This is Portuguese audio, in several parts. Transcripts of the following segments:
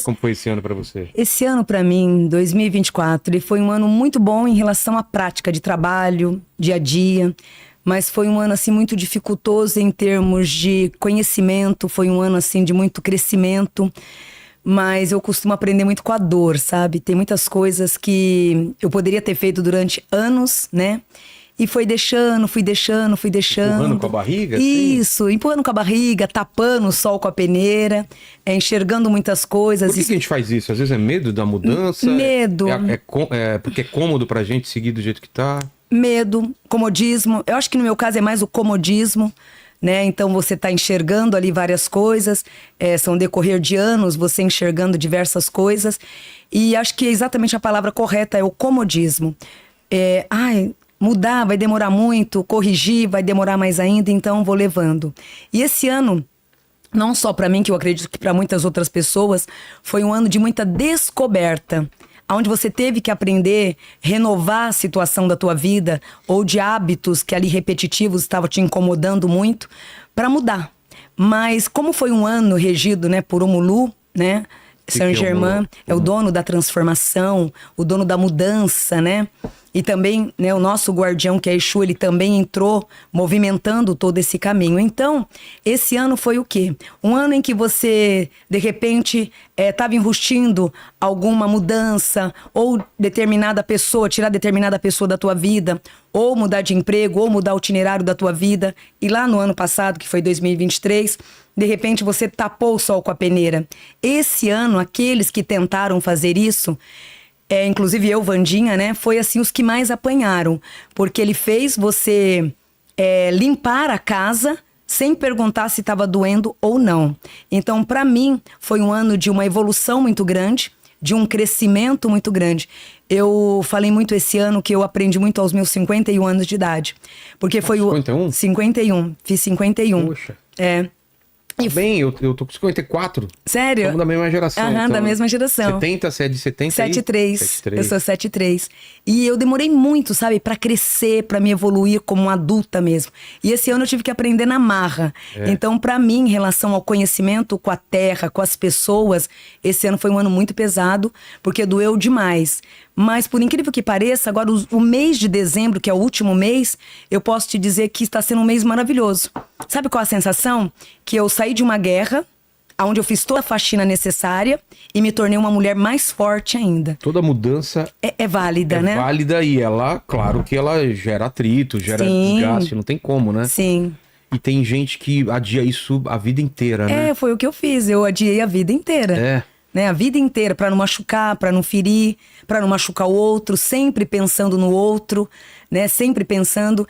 Como foi esse ano pra você? Esse ano, para mim, 2024, ele foi um ano muito bom em relação à prática de trabalho, dia a dia. Mas foi um ano, assim, muito dificultoso em termos de conhecimento. Foi um ano, assim, de muito crescimento. Mas eu costumo aprender muito com a dor, sabe? Tem muitas coisas que eu poderia ter feito durante anos, né? E fui deixando. Empurrando com a barriga? Isso, assim? Empurrando com a barriga, tapando o sol com a peneira, enxergando muitas coisas. Por que a gente faz isso? Às vezes é medo da mudança? Medo. É porque é cômodo pra gente seguir do jeito que tá? Medo, comodismo. Eu acho que no meu caso é mais o comodismo, né? Então você tá enxergando ali várias coisas, são decorrer de anos você enxergando diversas coisas. E acho que exatamente a palavra correta é o comodismo. Mudar vai demorar muito, corrigir vai demorar mais ainda, então vou levando. E esse ano, não só para mim, que eu acredito que para muitas outras pessoas, foi um ano de muita descoberta, onde você teve que aprender, renovar a situação da tua vida ou de hábitos que ali repetitivos estavam te incomodando muito, para mudar. Mas como foi um ano regido, né, por Omulu, né? Saint-Germain é o dono da transformação, o dono da mudança, né? E também, né, o nosso guardião, que é Exu, ele também entrou movimentando todo esse caminho. Então, esse ano foi o quê? Um ano em que você, de repente, estava enrustindo alguma mudança, ou determinada pessoa, tirar determinada pessoa da tua vida, ou mudar de emprego, ou mudar o itinerário da tua vida. E lá no ano passado, que foi 2023, de repente você tapou o sol com a peneira. Esse ano, aqueles que tentaram fazer isso, inclusive eu, Wandinha, né? Foi assim os que mais apanharam. Porque ele fez você limpar a casa sem perguntar se estava doendo ou não. Então, para mim, foi um ano de uma evolução muito grande, de um crescimento muito grande. Eu falei muito esse ano que eu aprendi muito aos meus 51 anos de idade. Porque foi 51? 51. Fiz 51. Poxa. E eu tô com 54. Sério? Somos da mesma geração. Aham, então, da mesma geração. 70, você é de 70 73. 73. Eu sou 73. E eu demorei muito, sabe, pra crescer, pra me evoluir como uma adulta mesmo. E esse ano eu tive que aprender na marra. Então, pra mim, em relação ao conhecimento com a terra, com as pessoas, esse ano foi um ano muito pesado, porque doeu demais. Mas, por incrível que pareça, agora o mês de dezembro, que é o último mês, eu posso te dizer que está sendo um mês maravilhoso. Sabe qual a sensação? Que eu saí de uma guerra, onde eu fiz toda a faxina necessária e me tornei uma mulher mais forte ainda. Toda mudança é válida, né? É válida e ela, claro que ela gera atrito, gera desgaste, não tem como, né? Sim. E tem gente que adia isso a vida inteira, né? Foi o que eu fiz, eu adiei a vida inteira. Né, a vida inteira, pra não machucar, pra não ferir, pra não machucar o outro, sempre pensando no outro, né? Sempre pensando.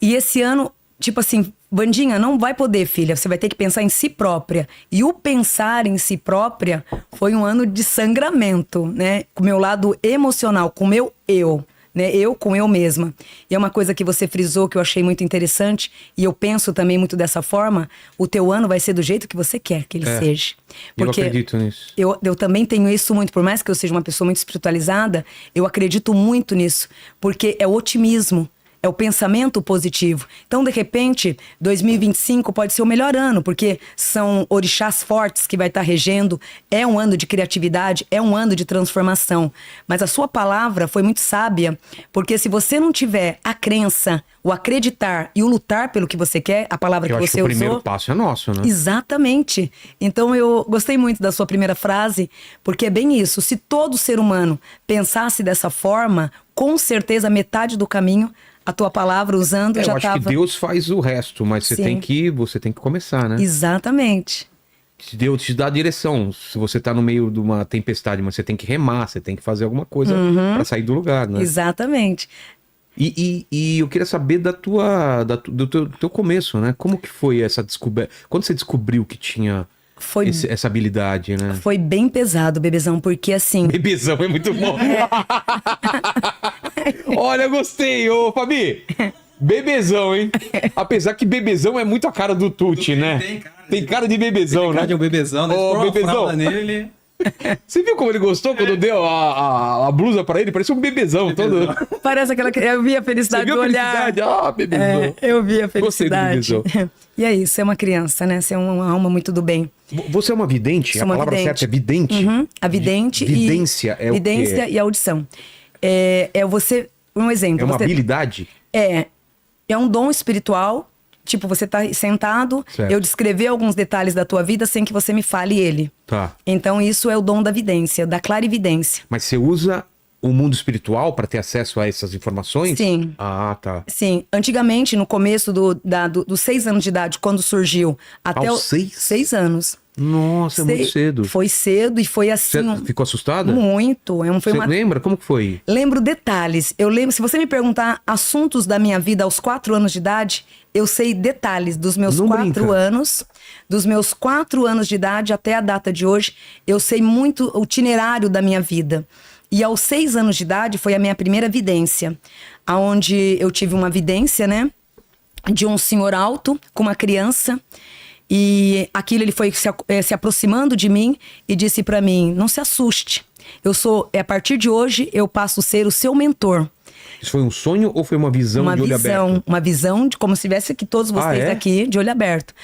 E esse ano, tipo assim, Wandinha, não vai poder, filha, você vai ter que pensar em si própria. E o pensar em si própria foi um ano de sangramento, né? Com o meu lado emocional, com o meu eu. Né, eu com eu mesma. E é uma coisa que você frisou que eu achei muito interessante, e eu penso também muito dessa forma: o teu ano vai ser do jeito que você quer que ele seja. Porque eu acredito nisso. Eu também tenho isso muito, por mais que eu seja uma pessoa muito espiritualizada, eu acredito muito nisso, porque é o otimismo. É o pensamento positivo. Então, de repente, 2025 pode ser o melhor ano, porque são orixás fortes que vai estar regendo. É um ano de criatividade, é um ano de transformação. Mas a sua palavra foi muito sábia, porque se você não tiver a crença, o acreditar e o lutar pelo que você quer, a palavra que você usou... o primeiro passo é nosso, né? Exatamente. Então, eu gostei muito da sua primeira frase, porque é bem isso. Se todo ser humano pensasse dessa forma, com certeza metade do caminho... A tua palavra usando já estava... Eu acho que Deus faz o resto, mas você tem que começar, né? Exatamente. Deus te dá a direção. Se você tá no meio de uma tempestade, mas você tem que remar, você tem que fazer alguma coisa para sair do lugar, né? Exatamente. E eu queria saber do teu começo, né? Como que foi essa descoberta? Quando você descobriu que tinha essa habilidade, né? Foi bem pesado, bebezão, porque assim... Bebezão é muito bom. Olha, eu gostei, ô Fabi. Bebezão, hein? Apesar que bebezão é muito a cara do Tuti, né? Tem cara de bebezão, né? Tem cara de um bebezão, né? Ô, bebezão. Nele. Você viu como ele gostou quando deu a blusa pra ele? Parecia um bebezão todo. Parece aquela... Eu vi a felicidade do olhar. Bebezão. Eu vi a felicidade. Gostei do bebezão. E é isso, é uma criança, né? Você é uma alma muito do bem. Você é uma vidente? Sou uma palavra vidente. certa é vidente? A vidente Vidência é o quê? Vidência e audição. É você... Um exemplo. É uma habilidade? É um dom espiritual. Tipo, você tá sentado, certo. Eu descrever alguns detalhes da tua vida sem que você me fale ele. Tá. Então, isso é o dom da vidência, da clarividência. Mas você usa o mundo espiritual para ter acesso a essas informações? Sim. Ah, tá. Sim. Antigamente, no começo dos 6 anos de idade, quando surgiu... Até Aos 6? 6 anos. Nossa, é muito cedo. Foi cedo e foi assim... Você ficou assustada? Muito. Você lembra? Como que foi? Lembro detalhes. Eu lembro, se você me perguntar assuntos da minha vida aos 4 anos de idade, eu sei detalhes dos meus 4 anos. Dos meus 4 anos de idade até a data de hoje, eu sei muito o itinerário da minha vida. E aos 6 anos de idade foi a minha primeira vidência. Onde eu tive uma vidência, né? De um senhor alto com uma criança. E aquilo ele foi se aproximando de mim e disse pra mim, não se assuste. A partir de hoje, eu passo a ser o seu mentor. Isso foi um sonho ou foi uma visão de olho aberto? Uma visão de como se estivesse aqui, todos vocês aqui, de olho aberto.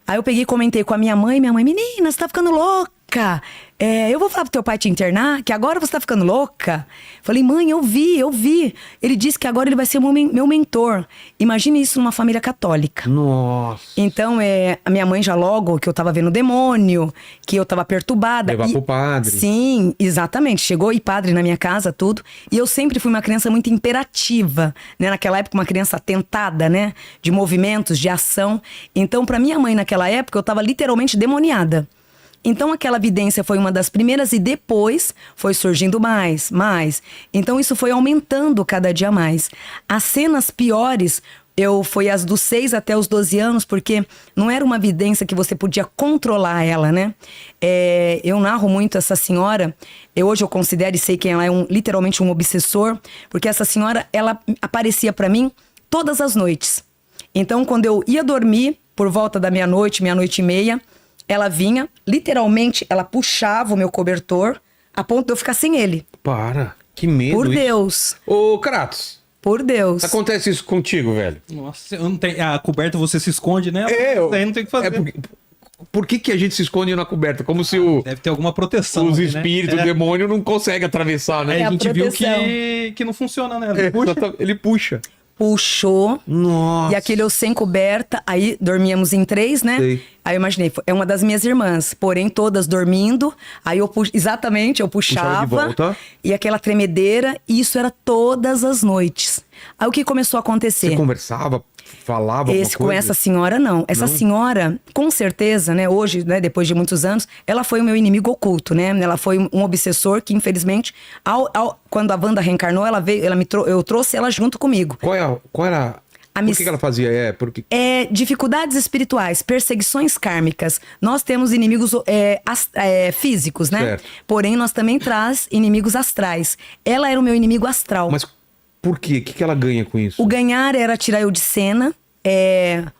Aí eu peguei e comentei com a minha mãe, menina, você tá ficando louca. Eu vou falar pro teu pai te internar, que agora você tá ficando louca. Falei, mãe, eu vi. Ele disse que agora ele vai ser meu mentor. Imagine isso numa família católica. Nossa. Então, a minha mãe já logo, que eu tava vendo demônio, que eu tava perturbada. Levar pro padre. Sim, exatamente. Chegou e padre na minha casa, tudo. E eu sempre fui uma criança muito imperativa, né? Naquela época, uma criança tentada, né? De movimentos, de ação. Então, pra minha mãe, naquela época, eu tava literalmente demoniada. Então, aquela vidência foi uma das primeiras e depois foi surgindo mais. Então, isso foi aumentando cada dia mais. As cenas piores foi as dos 6 até os 12 anos, porque não era uma vidência que você podia controlar ela, né? Eu narro muito essa senhora. Hoje eu considero e sei que ela é literalmente um obsessor, porque essa senhora, ela aparecia pra mim todas as noites. Então, quando eu ia dormir, por volta da meia-noite e meia, ela vinha, literalmente, ela puxava o meu cobertor a ponto de eu ficar sem ele. Para, que medo. Por Deus. Ô, Kratos. Por Deus. Acontece isso contigo, velho? Nossa, não tem, a coberta você se esconde, né? Aí não tem o que fazer. Por que a gente se esconde na coberta? Como se deve ter alguma proteção. Os espíritos, o demônio não consegue atravessar, né? A gente viu que não funciona, né? Ele puxa. Puxou. Nossa. E aquele eu sem coberta. Aí dormíamos em 3, né? Sei. Aí eu imaginei, é uma das minhas irmãs, porém todas dormindo. Aí eu eu puxava. De volta. E aquela tremedeira. E isso era todas as noites. Aí o que começou a acontecer? Você conversava, falava alguma coisa? Com essa senhora, não. Essa senhora, com certeza, né, hoje, né, depois de muitos anos, ela foi o meu inimigo oculto, né? Ela foi um obsessor que, infelizmente, quando a Wanda reencarnou, ela veio, eu trouxe ela junto comigo. Qual era... Por que ela fazia? Dificuldades espirituais, perseguições kármicas. Nós temos inimigos físicos, né? Certo. Porém, nós também traz inimigos astrais. Ela era o meu inimigo astral. Mas por quê? O que ela ganha com isso? O ganhar era tirar eu de cena.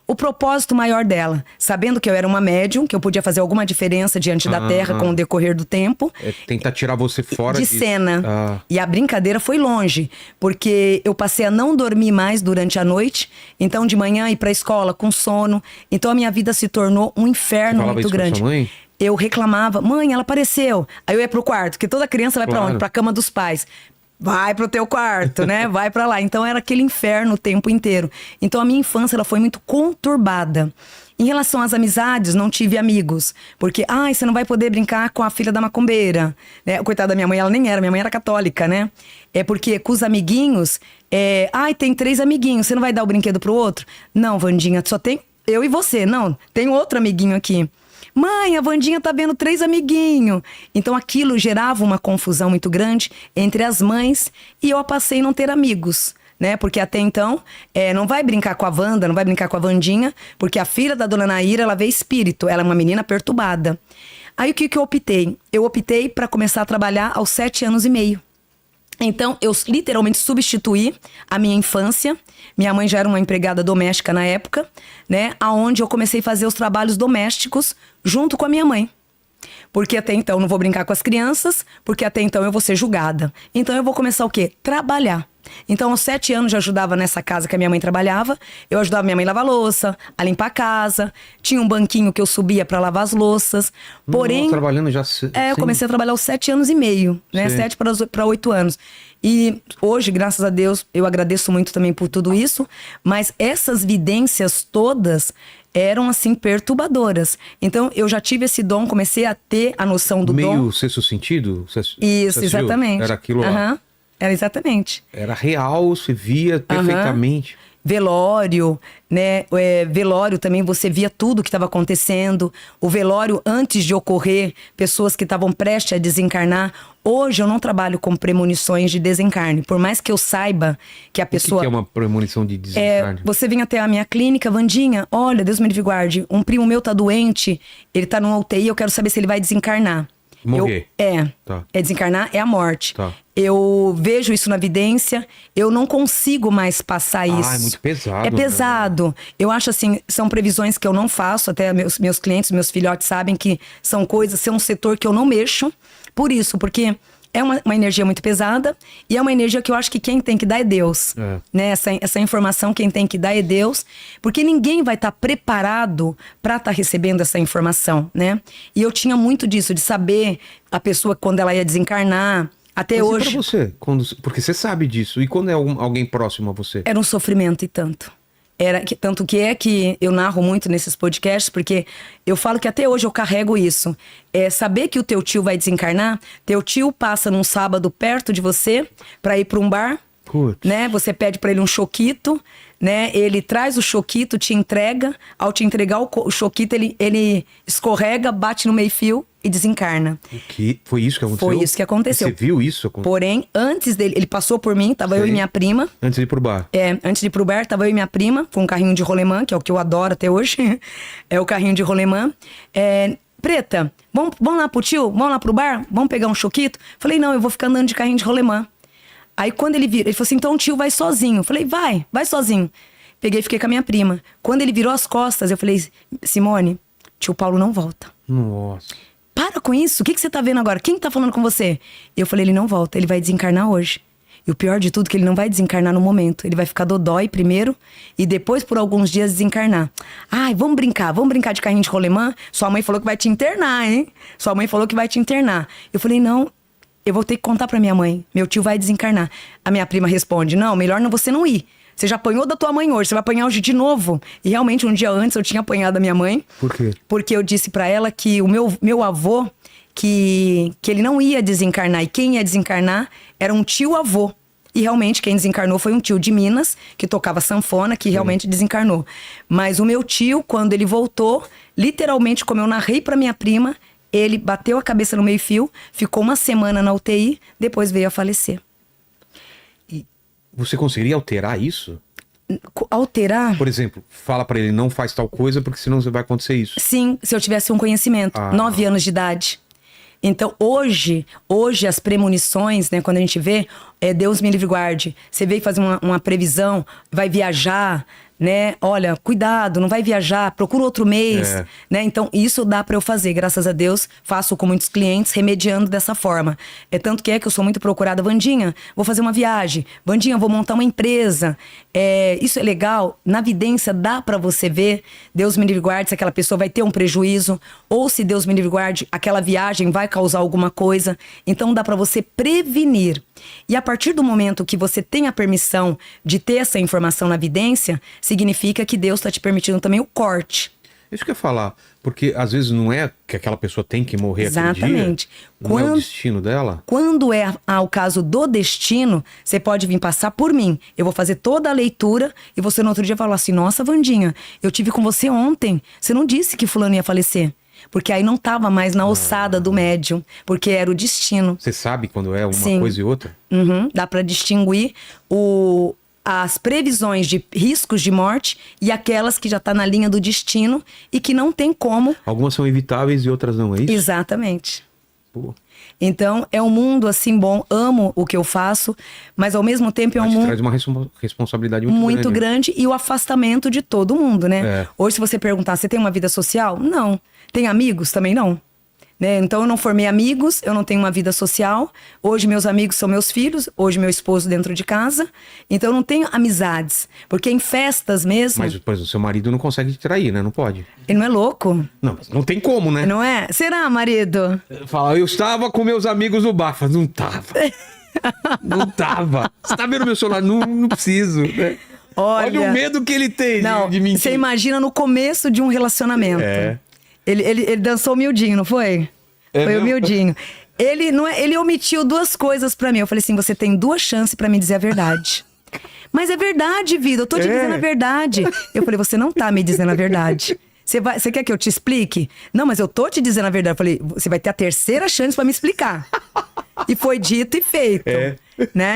O propósito maior dela, sabendo que eu era uma médium, que eu podia fazer alguma diferença diante da Terra com o decorrer do tempo. Tentar tirar você fora de cena. E a brincadeira foi longe, porque eu passei a não dormir mais durante a noite, então de manhã ir pra escola com sono. Então a minha vida se tornou um inferno muito grande. Com sua mãe? Eu reclamava, mãe, ela apareceu. Aí eu ia pro quarto, porque toda criança vai pra onde? Pra cama dos pais. Vai pro teu quarto, né? Vai pra lá. Então era aquele inferno o tempo inteiro. Então a minha infância ela foi muito conturbada. Em relação às amizades, não tive amigos. Porque, você não vai poder brincar com a filha da macumbeira. Né? Coitada da minha mãe, ela nem era. Minha mãe era católica, né? Porque com os amiguinhos... tem 3 amiguinhos, você não vai dar o brinquedo pro outro? Não, Wandinha, só tem eu e você. Não, tem outro amiguinho aqui. Mãe, a Wandinha tá vendo 3 amiguinhos. Então aquilo gerava uma confusão muito grande entre as mães e eu passei a não ter amigos, né? Porque até então, não vai brincar com a Wanda, não vai brincar com a Wandinha, porque a filha da dona Naira, ela vê espírito, ela é uma menina perturbada. Aí o que eu optei? Eu optei para começar a trabalhar aos 7 anos e meio. Então, eu literalmente substituí a minha infância. Minha mãe já era uma empregada doméstica na época, né? Aonde eu comecei a fazer os trabalhos domésticos junto com a minha mãe. Porque até então eu não vou brincar com as crianças, porque até então eu vou ser julgada. Então eu vou começar o quê? Trabalhar. Então, aos 7 anos, já ajudava nessa casa que a minha mãe trabalhava. Eu ajudava minha mãe a lavar louça, a limpar a casa. Tinha um banquinho que eu subia pra lavar as louças. Porém... trabalhando já... eu comecei a trabalhar aos 7 anos e meio, né? 7 para 8 anos. E hoje, graças a Deus, eu agradeço muito também por tudo isso. Mas essas vidências todas eram, assim, perturbadoras. Então, eu já tive esse dom, comecei a ter a noção do dom. Meio sexto sentido? Isso, exatamente. Era aquilo lá. Era exatamente. Era real, você via perfeitamente. Velório, né? Velório também, você via tudo que estava acontecendo. O velório, antes de ocorrer, pessoas que estavam prestes a desencarnar. Hoje eu não trabalho com premonições de desencarne. Por mais que eu saiba que a pessoa... O que é uma premonição de desencarne? Você vem até a minha clínica, Wandinha, olha, Deus me livre e guarde, um primo meu tá doente, ele tá numa UTI, eu quero saber se ele vai desencarnar. Morrer. Tá. Desencarnar é a morte. Tá. Eu vejo isso na vidência, eu não consigo mais passar isso. É muito pesado. É pesado. Né? Eu acho assim, são previsões que eu não faço, até meus clientes, meus filhotes sabem que são coisas, é um setor que eu não mexo. Por isso, porque é uma energia muito pesada e é uma energia que eu acho que quem tem que dar é Deus. Né? Essa informação quem tem que dar é Deus, porque ninguém vai estar preparado para estar recebendo essa informação, né? E eu tinha muito disso, de saber a pessoa quando ela ia desencarnar. Até Mas hoje. E pra você? Porque você sabe disso. E quando é alguém próximo a você? Era um sofrimento e tanto. Tanto que eu narro muito nesses podcasts, porque eu falo que até hoje eu carrego isso. Saber que o teu tio vai desencarnar, teu tio passa num sábado perto de você pra ir pra um bar, né? Você pede pra ele um choquito, né? Ele traz o choquito, te entrega. Ao te entregar o choquito, ele escorrega, bate no meio-fio e desencarna. Foi isso que aconteceu? Foi isso que aconteceu. Você viu isso acontecer? Porém, antes dele, ele passou por mim, tava eu e minha prima. Antes de ir pro bar? Antes de ir pro bar, tava eu e minha prima, com um carrinho de rolemã, que é o que eu adoro até hoje. É o carrinho de rolemã. Preta, vamos lá pro tio? Vamos lá pro bar? Vamos pegar um choquito? Falei, não, eu vou ficar andando de carrinho de rolemã. Aí quando ele vira, ele falou assim, então o tio vai sozinho. Falei, vai sozinho. Peguei e fiquei com a minha prima. Quando ele virou as costas, eu falei, Simone, tio Paulo não volta. Nossa. Para com isso, o que você tá vendo agora? Quem tá falando com você? Eu falei, ele não volta, ele vai desencarnar hoje. E o pior de tudo é que ele não vai desencarnar no momento. Ele vai ficar dodói primeiro e depois por alguns dias desencarnar. Ai, vamos brincar de carrinho de rolemã? Sua mãe falou que vai te internar, hein? Sua mãe falou que vai te internar. Eu falei, não, eu vou ter que contar pra minha mãe. Meu tio vai desencarnar. A minha prima responde, não, melhor você não ir. Você já apanhou da tua mãe hoje, você vai apanhar hoje de novo. E realmente, um dia antes, eu tinha apanhado da minha mãe. Por quê? Porque eu disse pra ela que o meu avô, que ele não ia desencarnar. E quem ia desencarnar era um tio-avô. E realmente, quem desencarnou foi um tio de Minas, que tocava sanfona, que realmente desencarnou. Mas o meu tio, quando ele voltou, literalmente, como eu narrei pra minha prima, ele bateu a cabeça no meio-fio, ficou uma semana na UTI, depois veio a falecer. Você conseguiria alterar isso? Alterar? Por exemplo, fala pra ele, não faz tal coisa, porque senão vai acontecer isso. Sim, se eu tivesse um conhecimento. 9 anos de idade. Então, hoje as premonições, né, quando a gente vê, Deus me livre e guarde. Você veio fazer uma previsão, vai viajar, né? Olha, cuidado, não vai viajar, procura outro mês, né? Então, isso dá pra eu fazer, graças a Deus, faço com muitos clientes, remediando dessa forma. Tanto que eu sou muito procurada, Wandinha, vou fazer uma viagem, Wandinha, vou montar uma empresa. Isso é legal, na vidência dá pra você ver, Deus me livre e guarde, se aquela pessoa vai ter um prejuízo, ou se Deus me livre e guarde, aquela viagem vai causar alguma coisa. Então, dá pra você prevenir. E a partir do momento que você tem a permissão de ter essa informação na vidência, significa que Deus está te permitindo também o corte. Isso que eu ia falar, porque às vezes não é que aquela pessoa tem que morrer Exatamente. Aquele dia, não é o destino dela. Quando é o caso do destino, você pode vir passar por mim. Eu vou fazer toda a leitura e você no outro dia falar assim, nossa, Wandinha, eu tive com você ontem, você não disse que fulano ia falecer. Porque aí não tava mais na ossada do médium, porque era o destino. Você sabe quando é uma coisa e outra? Dá pra distinguir as previsões de riscos de morte e aquelas que já tá na linha do destino e que não tem como. Algumas são evitáveis e outras não, é isso? Exatamente. Pô. Então, é um mundo assim bom, amo o que eu faço, mas ao mesmo tempo é um mundo... traz uma responsabilidade muito grande e o afastamento de todo mundo, né? Hoje, se você perguntar, você tem uma vida social? Não. Tem amigos? Também não. né? Então eu não formei amigos, eu não tenho uma vida social. Hoje meus amigos são meus filhos, hoje meu esposo dentro de casa. Então eu não tenho amizades, porque em festas mesmo... Mas, por exemplo, seu marido não consegue te trair, né? Não pode. Ele não é louco? Não, mas não tem como, né? Não é? Será, marido? Fala, eu estava com meus amigos no bar. Fala, não tava. Não tava. Você tá vendo meu celular? Não preciso, né? Olha o medo que ele tem de mentir. Você imagina no começo de um relacionamento. É. Ele dançou humildinho, não foi? É, foi não? humildinho. Ele omitiu 2 coisas pra mim. Eu falei assim, você tem 2 chances pra me dizer a verdade. Mas é verdade, vida, eu tô te dizendo a verdade. Eu falei, você não tá me dizendo a verdade. Você quer que eu te explique? Não, mas eu tô te dizendo a verdade. Eu falei, você vai ter a 3ª chance pra me explicar. E foi dito e feito, né?